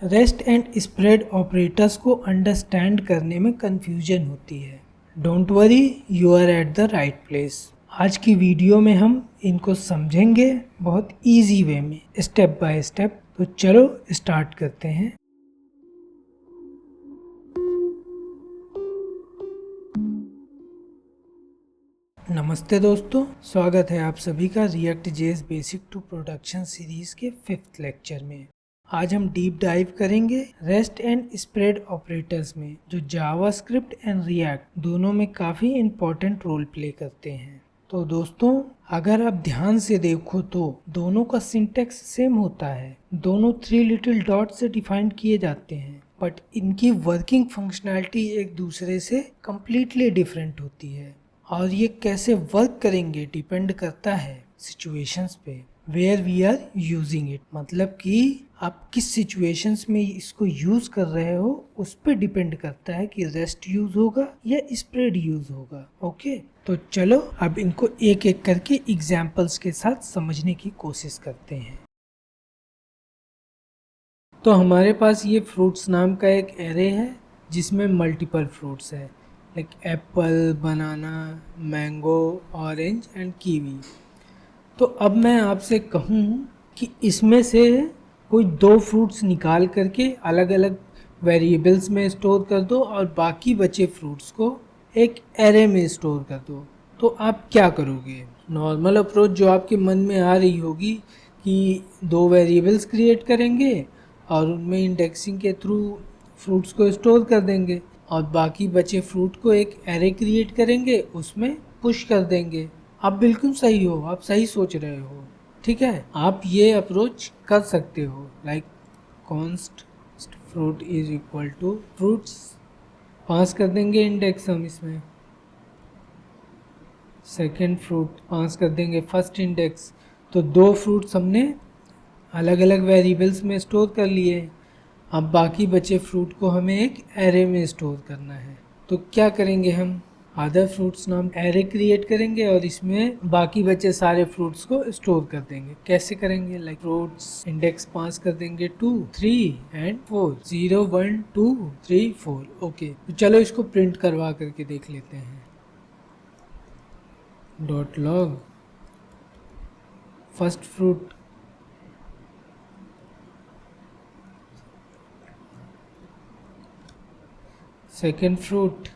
Rest and spread operators को understand करने में कंफ्यूजन होती है। Don't worry, you are at the right place. आज की वीडियो में हम इनको समझेंगे बहुत इजी वे में, स्टेप बाय स्टेप। तो चलो स्टार्ट करते हैं। नमस्ते दोस्तों, स्वागत है आप सभी का React JS basic to production series के 5th लेक्चर में। आज हम डीप डाइव करेंगे रेस्ट एंड स्प्रेड ऑपरेटर्स में, जो जावास्क्रिप्ट एंड रिएक्ट दोनों में काफ़ी इम्पोर्टेंट रोल प्ले करते हैं। तो दोस्तों, अगर आप ध्यान से देखो तो दोनों का सिंटेक्स सेम होता है। दोनों 3 लिटिल डॉट से डिफाइन किए जाते हैं, बट इनकी वर्किंग फंक्शनैलिटी एक दूसरे से कम्प्लीटली डिफरेंट होती है। और ये कैसे वर्क करेंगे डिपेंड करता है सिचुएशंस पे, where we are using it. मतलब कि आप किस सिचुएशंस में इसको यूज कर रहे हो उस पर डिपेंड करता है कि रेस्ट यूज होगा या स्प्रेड यूज होगा। ओके, तो चलो अब इनको एक एक करके एग्जाम्पल्स के साथ समझने की कोशिश करते हैं। तो हमारे पास ये फ्रूट्स नाम का एक एरे है जिसमें मल्टीपल फ्रूट्स है, like Apple, banana, mango, orange and kiwi. तो अब मैं आपसे कहूँ कि इसमें से कोई 2 फ्रूट्स निकाल करके अलग अलग वेरिएबल्स में स्टोर कर दो और बाकी बचे फ्रूट्स को एक एरे में स्टोर कर दो, तो आप क्या करोगे? नॉर्मल अप्रोच जो आपके मन में आ रही होगी कि 2 वेरिएबल्स क्रिएट करेंगे और उनमें इंडेक्सिंग के थ्रू फ्रूट्स को स्टोर कर देंगे और बाकी बचे फ्रूट को एक एरे क्रिएट करेंगे, उसमें पुश कर देंगे। आप बिल्कुल सही हो, आप सही सोच रहे हो। ठीक है, आप ये अप्रोच कर सकते हो। Like const fruit is equal to fruits, pass कर देंगे इंडेक्स हम इसमें, सेकेंड फ्रूट पास कर देंगे फर्स्ट इंडेक्स। तो 2 फ्रूट्स हमने अलग अलग वेरिएबल्स में स्टोर कर लिए। अब बाकी बचे फ्रूट को हमें एक एरे में स्टोर करना है। तो क्या करेंगे हम? अदर फ्रूट्स नाम एरे क्रिएट करेंगे और इसमें बाकी बचे सारे फ्रूट्स को स्टोर कर देंगे। कैसे करेंगे? लाइक फ्रूट्स इंडेक्स पास कर देंगे 2, 3 एंड 4, 0, 1, 2, 3, 4। ओके, तो चलो इसको प्रिंट करवा करके देख लेते हैं। Dot log first fruit, second fruit,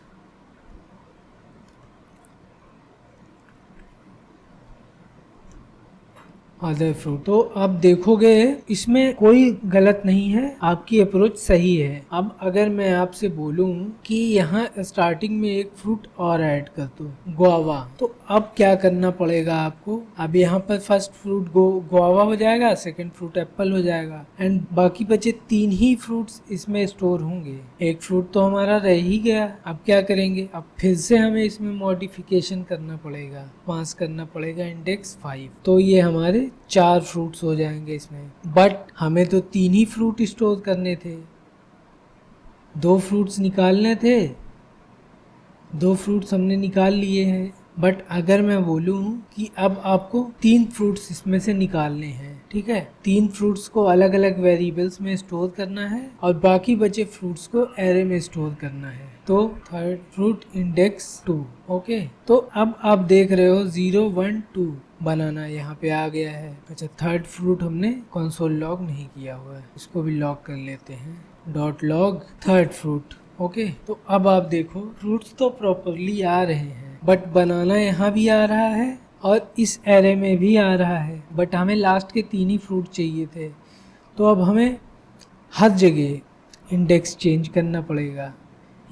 other fruit. तो अब देखोगे इसमें कोई गलत नहीं है, आपकी अप्रोच सही है। अब अगर मैं आपसे बोलूं कि यहाँ स्टार्टिंग में एक फ्रूट और ऐड कर दो, गुआवा, तो अब क्या करना पड़ेगा आपको? अब यहाँ पर फर्स्ट फ्रूट गुआवा हो जाएगा, सेकंड फ्रूट एप्पल हो जाएगा एंड बाकी बचे 3 ही फ्रूट्स इसमें स्टोर होंगे। एक फ्रूट तो हमारा रह ही गया। अब क्या करेंगे? अब फिर से हमें इसमें मॉडिफिकेशन करना पड़ेगा, पास करना पड़ेगा इंडेक्स 5। तो ये हमारे 4 फ्रूट्स हो जाएंगे इसमें, बट हमें तो 3 ही फ्रूट स्टोर करने थे, 2 फ्रूट्स निकालने थे, 2 फ्रूट्स हमने निकाल लिए हैं। बट अगर मैं बोलूं कि अब आपको 3 फ्रूट्स इसमें से निकालने हैं, ठीक है, 3 फ्रूट्स को अलग अलग वेरिएबल्स में स्टोर करना है और बाकी बचे फ्रूट्स को एरे में स्टोर करना है। तो थर्ड फ्रूट इंडेक्स 2। ओके, तो अब आप देख रहे हो 0, 1, 2 बनाना यहाँ पे आ गया है। अच्छा, थर्ड फ्रूट हमने कंसोल लॉग नहीं किया हुआ है, इसको भी लॉग कर लेते हैं। Dot log third fruit. Okay, तो अब आप देखो फ्रूट्स तो प्रॉपरली आ रहे हैं, बट बनाना यहाँ भी आ रहा है और इस एरे में भी आ रहा है, बट हमें लास्ट के 3 ही फ्रूट चाहिए थे। तो अब हमें हर जगह इंडेक्स चेंज करना पड़ेगा।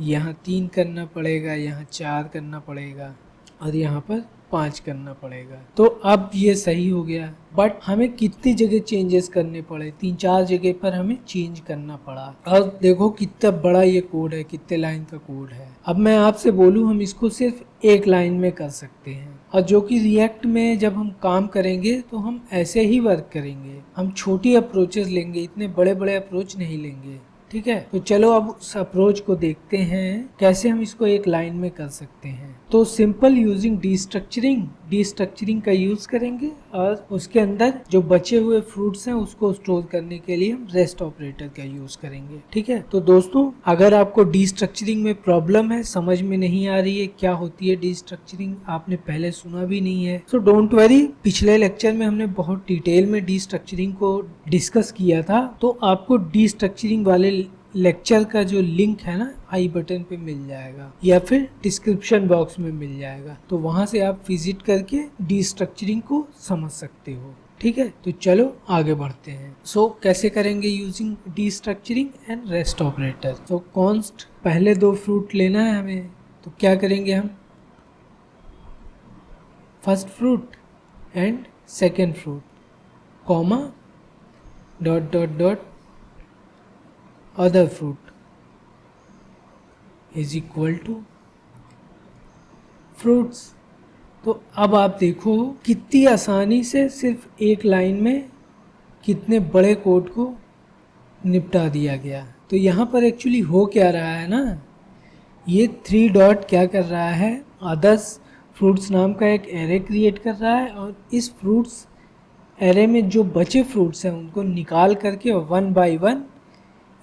यहाँ 3 करना पड़ेगा, यहाँ 4 करना पड़ेगा और यहाँ पर 5 करना पड़ेगा। तो अब ये सही हो गया, बट हमें कितनी जगह चेंजेस करने पड़े? 3-4 जगह पर हमें चेंज करना पड़ा। और देखो कितना बड़ा ये कोड है, कितने लाइन का कोड है। अब मैं आपसे बोलूँ, हम इसको सिर्फ एक लाइन में कर सकते हैं, और जो कि रिएक्ट में जब हम काम करेंगे तो हम ऐसे ही वर्क करेंगे। हम छोटी अप्रोचेस लेंगे, इतने बड़े बड़े अप्रोच नहीं लेंगे। ठीक है। तो चलो अब उस अप्रोच को देखते हैं कैसे हम इसको एक लाइन में कर सकते हैं। तो सिंपल यूजिंग डीस्ट्रक्चरिंग का यूज करेंगे और उसके अंदर जो बचे हुए फ्रूट्स हैं उसको स्टोर करने के लिए हम रेस्ट ऑपरेटर का यूज करेंगे। ठीक है। तो दोस्तों अगर आपको डीस्ट्रक्चरिंग में प्रॉब्लम है, समझ में नहीं आ रही है क्या होती है डीस्ट्रक्चरिंग, आपने पहले सुना भी नहीं है, सो डोंट वरी, पिछले लेक्चर में हमने बहुत डिटेल में डीस्ट्रक्चरिंग को डिस्कस किया था। तो आपको डीस्ट्रक्चरिंग वाले लेक्चर का जो लिंक है ना आई बटन पे मिल जाएगा या फिर डिस्क्रिप्शन बॉक्स में मिल जाएगा, तो वहां से आप विजिट करके डीस्ट्रक्चरिंग को समझ सकते हो। ठीक है। तो चलो आगे बढ़ते हैं। कैसे करेंगे यूजिंग डीस्ट्रक्चरिंग एंड रेस्ट ऑपरेटर। तो कॉन्स्ट पहले दो फ्रूट लेना है हमें, तो क्या करेंगे हम, first fruit and second fruit comma dot dot dot other fruit is equal to fruits. तो अब आप देखो कितनी आसानी से सिर्फ एक लाइन में कितने बड़े कोड को निपटा दिया गया। तो यहाँ पर एक्चुअली हो क्या रहा है ना, ये 3 डॉट क्या कर रहा है, अदर्स फ्रूट्स नाम का एक एरे क्रिएट कर रहा है और इस फ्रूट्स एरे में जो बचे फ्रूट्स हैं उनको निकाल करके 1 बाय 1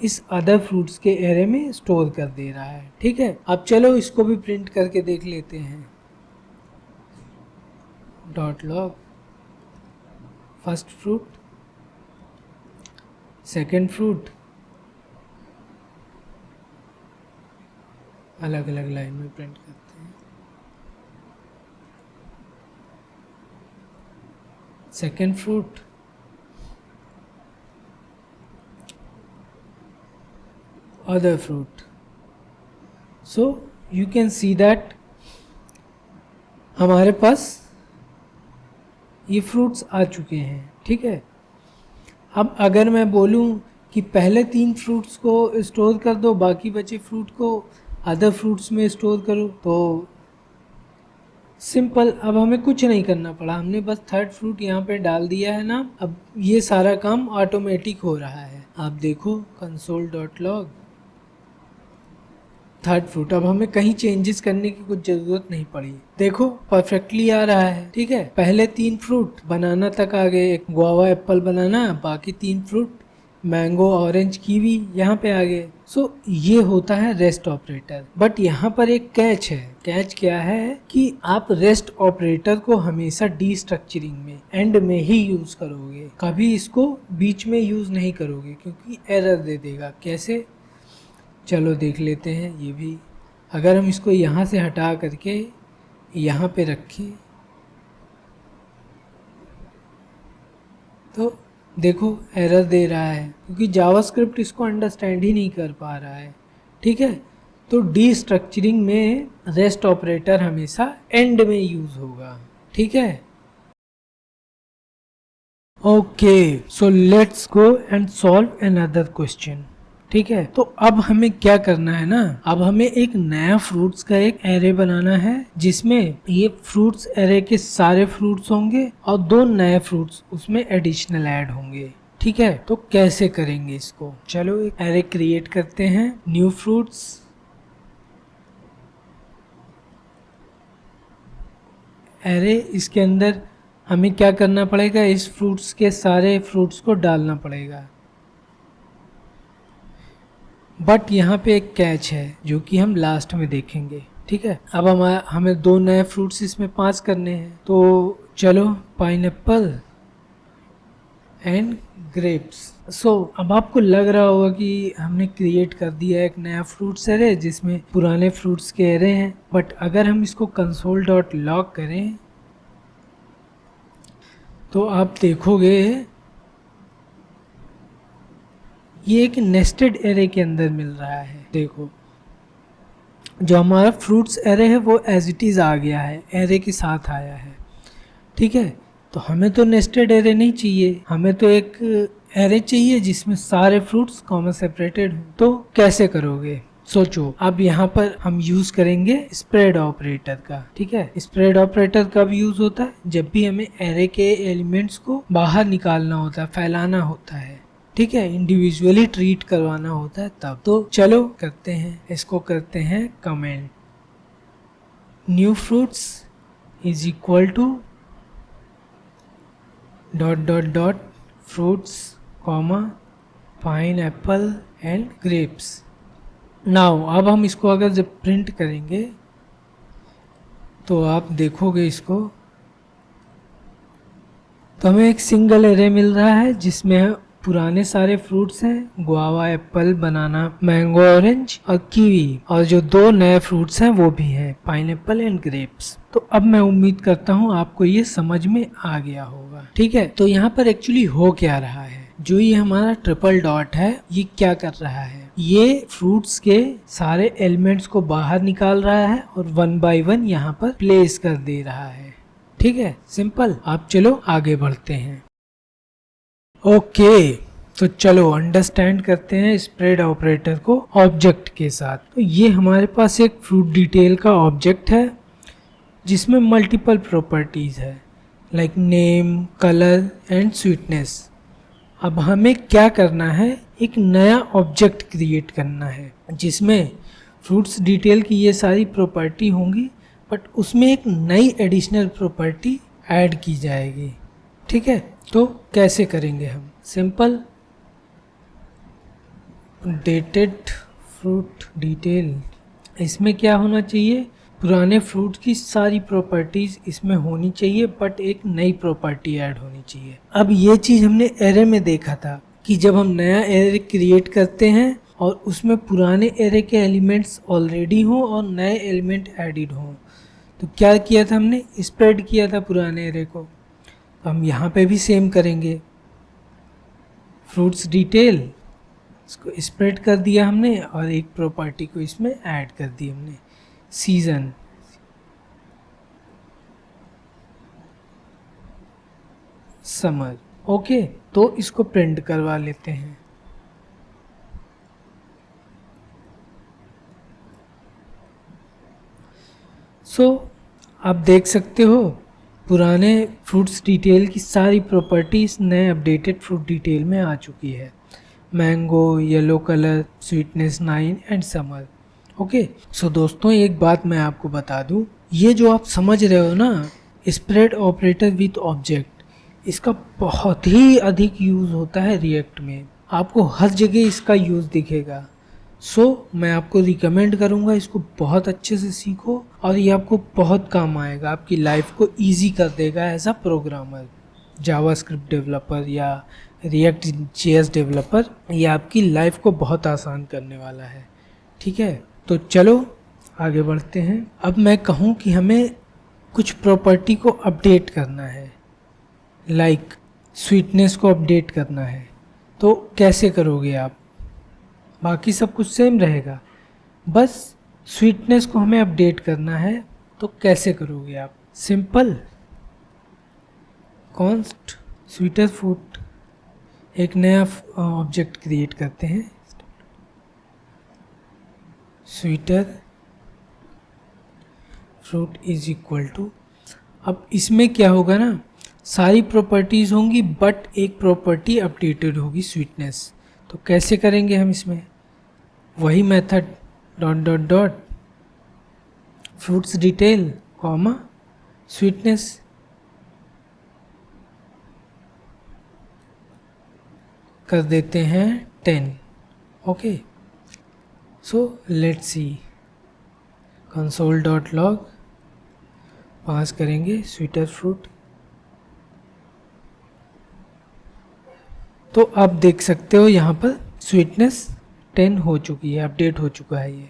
इस अदर फ्रूट्स के एरे में स्टोर कर दे रहा है। ठीक है। अब चलो इसको भी प्रिंट करके देख लेते हैं। Dot log first fruit second fruit, अलग अलग लाइन में प्रिंट करते हैं। Second fruit other fruit. So you can see that हमारे पास ये फ्रूट्स आ चुके हैं। ठीक है। अब अगर मैं बोलूँ कि पहले 3 फ्रूट्स को स्टोर कर दो, बाकी बचे फ्रूट को अदर फ्रूट्स में स्टोर करो, तो सिंपल, अब हमें कुछ नहीं करना पड़ा, हमने बस थर्ड फ्रूट यहाँ पे डाल दिया है ना। अब ये सारा काम ऑटोमेटिक हो रहा है। आप देखो console.log थर्ड फ्रूट, अब हमें कहीं चेंजेस करने की कुछ जरूरत नहीं पड़ी। देखो परफेक्टली आ रहा है। ठीक है। पहले 3 फ्रूट बनाना तक आ गए, एक गुआवा एप्पल बनाना, बाकी 3 फ्रूट मैंगो ऑरेंज कीवी यहाँ पे आ गए। ये होता है रेस्ट ऑपरेटर। बट यहाँ पर एक कैच है। कैच क्या है कि आप रेस्ट ऑपरेटर को हमेशा डीस्ट्रक्चरिंग में एंड में ही यूज करोगे, कभी इसको बीच में यूज नहीं करोगे क्योंकि एरर दे देगा। कैसे, चलो देख लेते हैं ये भी। अगर हम इसको यहाँ से हटा करके यहाँ पे रखें तो देखो एरर दे रहा है क्योंकि जावास्क्रिप्ट इसको अंडरस्टैंड ही नहीं कर पा रहा है। ठीक है। तो डीस्ट्रक्चरिंग में रेस्ट ऑपरेटर हमेशा एंड में यूज होगा। ठीक है। Okay, so let's go and solve another question. ठीक है। तो अब हमें क्या करना है ना, अब हमें एक नया फ्रूट्स का एक एरे बनाना है जिसमें ये फ्रूट्स एरे के सारे फ्रूट्स होंगे और 2 नए फ्रूट्स उसमें एडिशनल ऐड होंगे। ठीक है। तो कैसे करेंगे इसको, चलो एक एरे क्रिएट करते हैं, न्यू फ्रूट्स, एरे। इसके अंदर हमें क्या करना पड़ेगा, इस फ्रूट्स के सारे फ्रूट्स को डालना पड़ेगा। बट यहाँ पे एक कैच है जो कि हम लास्ट में देखेंगे। ठीक है। अब हमें 2 नए फ्रूट्स इसमें पास करने हैं। तो चलो पाइनएप्पल एंड ग्रेप्स। अब आपको लग रहा होगा कि हमने क्रिएट कर दिया एक नया फ्रूट्स एरे जिसमें पुराने फ्रूट्स के एरे हैं। बट अगर हम इसको console.log करें तो आप देखोगे ये एक नेस्टेड एरे के अंदर मिल रहा है। देखो जो हमारा फ्रूट्स एरे है वो एज इट इज़ आ गया है, एरे के साथ आया है। ठीक है। तो हमें तो नेस्टेड एरे नहीं चाहिए, हमें तो एक एरे चाहिए जिसमें सारे फ्रूट्स कॉमा सेपरेटेड हो। तो कैसे करोगे, सोचो। अब यहाँ पर हम यूज करेंगे स्प्रेड ऑपरेटर का। ठीक है। स्प्रेड ऑपरेटर कब यूज होता है, जब भी हमें एरे के एलिमेंट्स को बाहर निकालना होता है, फैलाना होता है। ठीक है, इंडिविजुअली ट्रीट करवाना होता है तब। तो चलो करते हैं, इसको करते हैं comment. New fruits is equal to dot dot dot fruits comma pine Apple and grapes. Now अब हम इसको अगर जब प्रिंट करेंगे तो आप देखोगे इसको, तो हमें एक सिंगल एरे मिल रहा है जिसमें पुराने सारे फ्रूट्स हैं, गुआवा, एप्पल, बनाना, मैंगो, ऑरेंज और कीवी, और जो 2 नए फ्रूट्स हैं वो भी हैं, पाइनएप्पल एंड ग्रेप्स। तो अब मैं उम्मीद करता हूँ आपको ये समझ में आ गया होगा। ठीक है, तो यहाँ पर एक्चुअली हो क्या रहा है, जो ये हमारा ट्रिपल डॉट है ये क्या कर रहा है, ये फ्रूट्स के सारे एलिमेंट्स को बाहर निकाल रहा है और 1 बाय 1 यहाँ पर प्लेस कर दे रहा है। ठीक है, सिंपल। आप चलो आगे बढ़ते हैं। ओके, तो चलो अंडरस्टैंड करते हैं स्प्रेड ऑपरेटर को ऑब्जेक्ट के साथ। तो ये हमारे पास एक फ्रूट डिटेल का ऑब्जेक्ट है जिसमें मल्टीपल प्रॉपर्टीज है, like name, colour and sweetness. अब हमें क्या करना है, एक नया ऑब्जेक्ट क्रिएट करना है जिसमें फ्रूट्स डिटेल की ये सारी प्रॉपर्टी होंगी, बट उसमें एक नई एडिशनल प्रॉपर्टी ऐड की जाएगी। ठीक है, तो कैसे करेंगे हम, सिंपल, डेटेड फ्रूट डिटेल। इसमें क्या होना चाहिए, पुराने फ्रूट की सारी प्रॉपर्टीज इसमें होनी चाहिए, बट एक नई प्रॉपर्टी ऐड होनी चाहिए। अब ये चीज़ हमने एरे में देखा था कि जब हम नया एरे क्रिएट करते हैं और उसमें पुराने एरे के एलिमेंट्स ऑलरेडी हों और नए एलिमेंट एडिड हों, तो क्या किया था हमने, स्प्रेड किया था पुराने एरे को। तो हम यहाँ पे भी सेम करेंगे, फ्रूट्स डिटेल इसको स्प्रेड कर दिया हमने और एक प्रॉपर्टी को इसमें ऐड कर दी हमने, सीजन। समर। ओके, तो इसको प्रिंट करवा लेते हैं। आप देख सकते हो पुराने फ्रूट्स डिटेल की सारी प्रॉपर्टीज नए अपडेटेड फ्रूट डिटेल में आ चुकी है, mango, yellow colour, sweetness 9 and summer. Okay, so दोस्तों एक बात मैं आपको बता दूं, ये जो आप समझ रहे हो ना स्प्रेड ऑपरेटर विथ ऑब्जेक्ट, इसका बहुत ही अधिक यूज़ होता है रिएक्ट में, आपको हर जगह इसका यूज़ दिखेगा। मैं आपको रिकमेंड करूँगा इसको बहुत अच्छे से सीखो और ये आपको बहुत काम आएगा, आपकी लाइफ को ईजी कर देगा as a programmer, JavaScript developer या रिएक्ट जेएस डेवलपर। ये आपकी लाइफ को बहुत आसान करने वाला है। ठीक है, तो चलो आगे बढ़ते हैं। अब मैं कहूँ कि हमें कुछ प्रॉपर्टी को अपडेट करना है, लाइक स्वीटनेस को अपडेट करना है, तो कैसे करोगे आप, बाकी सब कुछ सेम रहेगा, बस स्वीटनेस को हमें अपडेट करना है, तो कैसे करोगे आप, सिंपल, कॉन्स्ट स्वीटर फ्रूट, एक नया ऑब्जेक्ट क्रिएट करते हैं, sweeter fruit is equal to, अब इसमें क्या होगा ना, सारी प्रॉपर्टीज़ होंगी बट एक प्रॉपर्टी अपडेटेड होगी, स्वीटनेस। तो कैसे करेंगे हम इसमें, वही method, dot dot dot fruits detail comma sweetness, कर देते हैं 10। Okay, let's see, console dot log pass करेंगे स्वीटर फ्रूट। तो आप देख सकते हो यहाँ पर स्वीटनेस 10 हो चुकी है, अपडेट हो चुका है ये।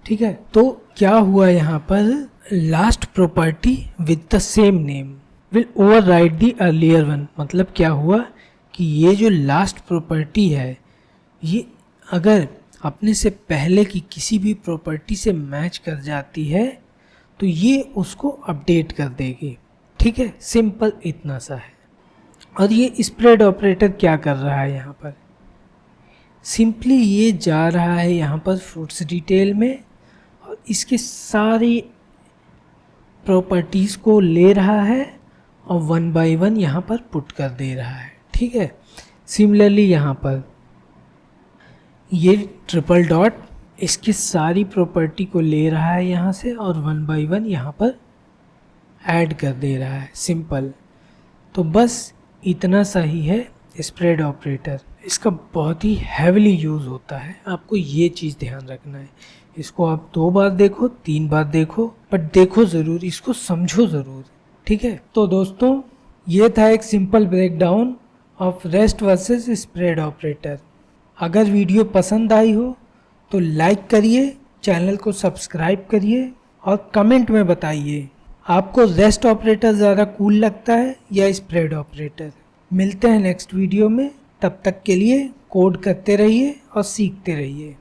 ठीक है, तो क्या हुआ यहाँ पर, last property with the same name will override the earlier one. मतलब क्या हुआ कि ये जो लास्ट प्रॉपर्टी है ये अगर अपने से पहले की किसी भी प्रॉपर्टी से मैच कर जाती है तो ये उसको अपडेट कर देगी। ठीक है, सिंपल इतना सा है। और ये स्प्रेड ऑपरेटर क्या कर रहा है यहाँ पर, सिंपली ये जा रहा है यहाँ पर फ्रूट्स डिटेल में और इसके सारी प्रॉपर्टीज़ को ले रहा है और 1 बाय 1 यहाँ पर पुट कर दे रहा है। ठीक है, सिमिलरली यहाँ पर ये ट्रिपल डॉट इसकी सारी प्रॉपर्टी को ले रहा है यहाँ से और 1 बाय 1 यहाँ पर ऐड कर दे रहा है, सिंपल। तो बस इतना सही है स्प्रेड ऑपरेटर। इसका बहुत ही हैविली यूज़ होता है, आपको ये चीज़ ध्यान रखना है। इसको आप 2 बार देखो, 3 बार देखो, बट देखो ज़रूर, इसको समझो ज़रूर, ठीक है। तो दोस्तों ये था एक simple breakdown of rest versus spread operator. अगर वीडियो पसंद आई हो तो लाइक करिए, चैनल को सब्सक्राइब करिए और कमेंट में बताइए आपको रेस्ट ऑपरेटर ज़्यादा कूल लगता है या स्प्रेड ऑपरेटर। मिलते हैं नेक्स्ट वीडियो में, तब तक के लिए कोड करते रहिए और सीखते रहिए।